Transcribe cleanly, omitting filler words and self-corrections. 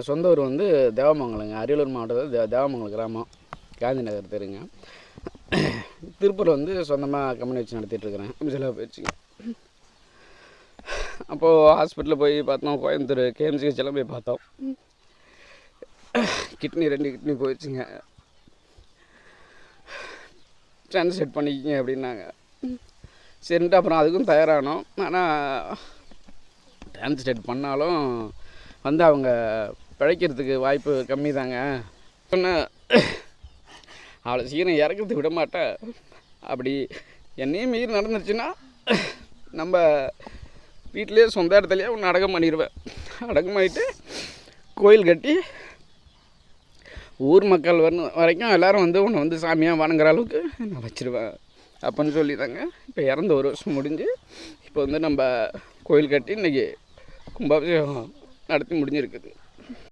சொந்த ஊர் வந்து தேவமங்கலங்க, அரியலூர் மாவட்டத்தில் தேவமங்கலம் கிராமம், காந்தி நகர் தெருங்க. திருப்பூரில் வந்து சொந்தமாக கம்பெனி வச்சு நடத்திட்டுருக்கிறேன். செலவு போயிடுச்சுங்க. அப்போது ஹாஸ்பிட்டலில் போய் பார்த்தோம், கோயம்புத்தூர் KMCH எல்லாம் போய் பார்த்தோம். கிட்னி 2 கிட்னி போயிடுச்சுங்க. ட்ரான்ஸ்லேட் பண்ணிக்கிங்க அப்படின்னாங்க. சரின்ட்டு அப்புறம் அதுக்கும் தயாரானோம். ஆனால் ட்ரான்ஸ்லேட் பண்ணாலும் வந்து அவங்க பிழைக்கிறதுக்கு வாய்ப்பு கம்மி தாங்க. சொன்னால் அவ்வளோ சீக்கிரம் இறக்கிறதுக்கு விட மாட்டேன். அப்படி என்னையும் மீறி நடந்துருச்சுன்னா நம்ம வீட்டிலே சொந்த இடத்துலையே ஒன்று அடக்கம் பண்ணிடுவேன். அடக்கம் பண்ணிவிட்டு கோயில் கட்டி ஊர் மக்கள் வரைக்கும் எல்லோரும் வந்து உன்னை வந்து சாமியாக வணங்குற அளவுக்கு நான் வச்சுருவேன் அப்படின்னு சொல்லி தாங்க. இப்போ இறந்து 1 வருஷம் முடிஞ்சு இப்போ வந்து நம்ம கோயில் கட்டி இன்றைக்கி கும்பாபிஷேகம் நடத்தி முடிஞ்சிருக்குது.